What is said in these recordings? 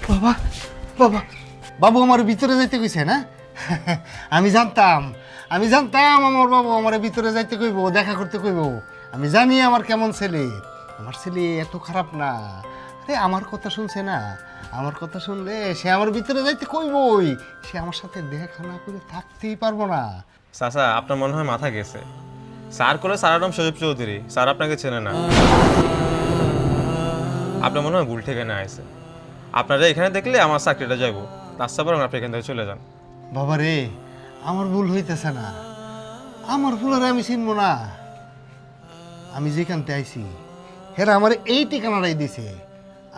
বাবা বাবা বাবু আমার ভিতরে যাইতে কইছে না? আমি জানতাম আমার বাবু আমার ভিতরে যাইতে কইব, দেখা করতে কইব। আমি জানি আমার কেমন ছেলে। আমার ছেলে এত খারাপ না। আরে আমার কথা শুনছে না, আমার কথা শুনলে সে আমার ভিতরে যাইতে কইবই। সে আমার সাথে দেখা না করে থাকতেই পারবো না। চাচা আপনার মনে হয় মাথা গেছে। স্যার করে স্যারের নাম সজীব চৌধুরী, স্যার আপনাকে চেনে না। আপনার মনে হয় ভুল ঠিকানা আছে। আপনারা এখানে দেখলে আমার চাকরিটা যাইব, তার সাথে আপনি এখান থেকে চলে যান। বাবা রে, আমার ভুল হইতেছে না, আমার ভুল আর আমি চিনবো না। আমি যেখানতে আইছি হেরা আমার এই ঠিকানাটাই দিছে,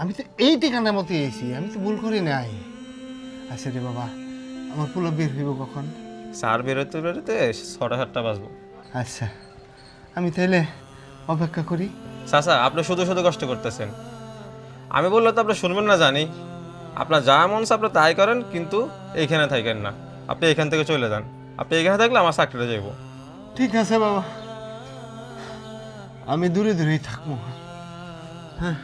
আমি তো এই ঠিকানার মতোই আইছি, আমি তো ভুল করি নাই। আচ্ছা রে বাবা, আমার পুলো বের হইব কখন? স্যার বেরোতে বেরোতে 6:30 বাজবো। আচ্ছা, আমি তাইলে অপেক্ষা করি। চাচা আপনি শুধু শুধু কষ্ট করতেছেন। আমি বললে তো আপনি শুনবেন না জানি। আপনার যা মন চায় আপনি তাই করেন, কিন্তু এইখানে থাকেন না। আপনি এখান থেকে চলে যান। আপনি এখানে থাকলে আমার চাকরিটা যাইব। ঠিক আছে বাবা, আমি দূরে দূরেই থাকবো। হ্যাঁ,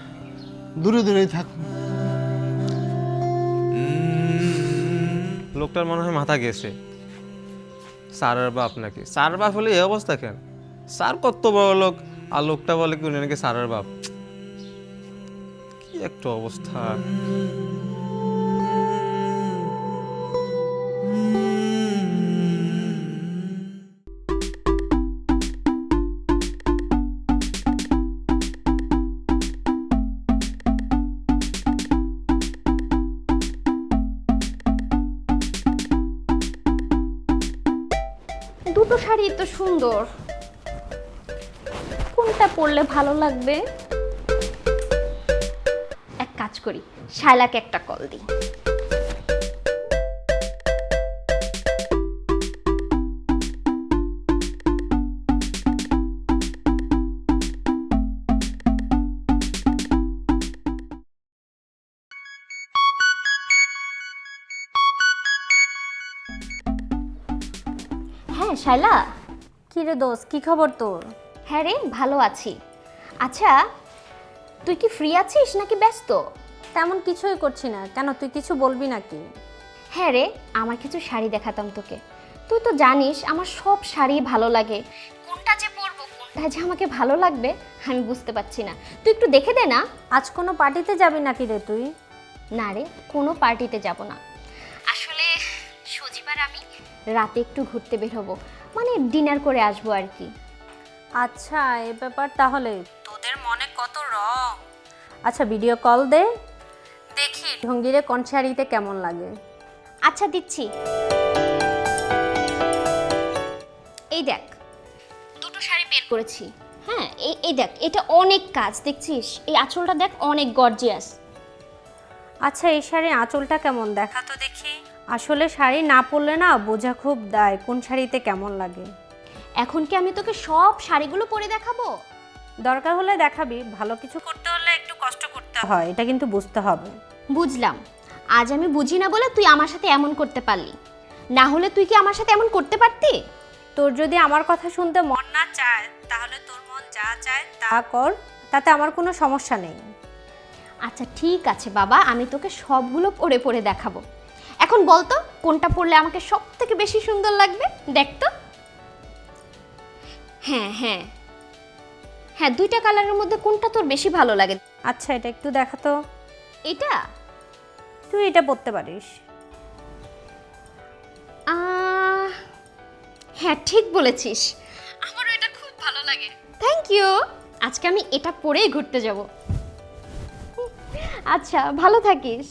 দূরে দূরেই থাকবো। লোকটার মনে হয় মাথা গেছে। স্যারের বাপ নাকি? স্যার বাপ হলে এই অবস্থা কেন? স্যার কত বড় লোক, আর লোকটা বলে কি উনি নাকি স্যারের বাপ। কি একটা অবস্থা। দুটো শাড়ি তো সুন্দর, কোনটা পরলে ভালো লাগবে? এক কাজ করি, শায়লাকে একটা কল দিই। হ্যাঁ শায়লা। কি রে দোস্ত, কি খবর তোর? হ্যাঁ রে, ভালো আছি। আচ্ছা, তুই কি ফ্রি আছিস নাকি ব্যস্ত? তেমন কিছুই করছি না, কেন তুই কিছু বলবি নাকি? হ্যাঁ রে, আমার কিছু শাড়ি দেখাতাম তোকে। তুই তো জানিস আমার সব শাড়ি ভালো লাগে, কোনটা যে পরবো কোনটা যে আমাকে ভালো লাগবে আমি বুঝতে পারছি না। তুই একটু দেখে দে না। আজ কোনো পার্টিতে যাবি নাকি রে তুই? না রে, কোনো পার্টিতে যাব না। আসলে সজিবার আমি রাতে একটু ঘুরতে বের হবো, মানে ডিনার করে আসবো আর কি। আচ্ছা এ ব্যাপার তাহলে। তোদের মনে কত রং। আচ্ছা ভিডিও কল দে, দেখি ঢঙ্গিরে কোন শাড়িতে কেমন লাগে। আচ্ছা দিচ্ছি। এই দেখ, দুটো শাড়ি বের করেছি। হ্যাঁ, এই দেখ, এটা অনেক কাজ দেখছিস? এই আঁচলটা দেখ, অনেক গর্জিয়াস। আচ্ছা এই শাড়ির আঁচলটা কেমন দেখা তো দেখি। আসলে শাড়ি না পরলে না বোঝা খুব দায় কোন শাড়িতে কেমন লাগে। এখন কি আমি তোকে সব শাড়িগুলো পরে দেখাবো? দরকার হলে দেখাবি, ভালো কিছু করতে হলে একটু কষ্ট করতে হয়, এটা কিন্তু বুঝতে হবে। বুঝলাম, আজ আমি বুঝি না বলে তুই আমার সাথে এমন করতে পারলি, না হলে তুই কি আমার সাথে এমন করতে পারতি? তোর যদি আমার কথা শুনতে মন না চায় তাহলে তোর মন যা চায় তা কর, তাতে আমার কোনো সমস্যা নেই। আচ্ছা ঠিক আছে বাবা, আমি তোকে সবগুলো পরে পরে দেখাবো। এখন বল তো কোনটা পরলে আমাকে সব থেকে বেশি সুন্দর লাগবে, দেখ তো। হ্যাঁ হ্যাঁ হ্যাঁ, দুইটা কালারের মধ্যে কোনটা তোর বেশি ভালো লাগে? আচ্ছা এটা একটু দেখা তো। এটা তুই এটা পরতে পারিস। হ্যাঁ ঠিক বলেছিস, আমারও এটা খুব ভালো লাগে। থ্যাংক ইউ, আজকে আমি এটা পরেই ঘুরতে যাব। আচ্ছা ভালো থাকিস।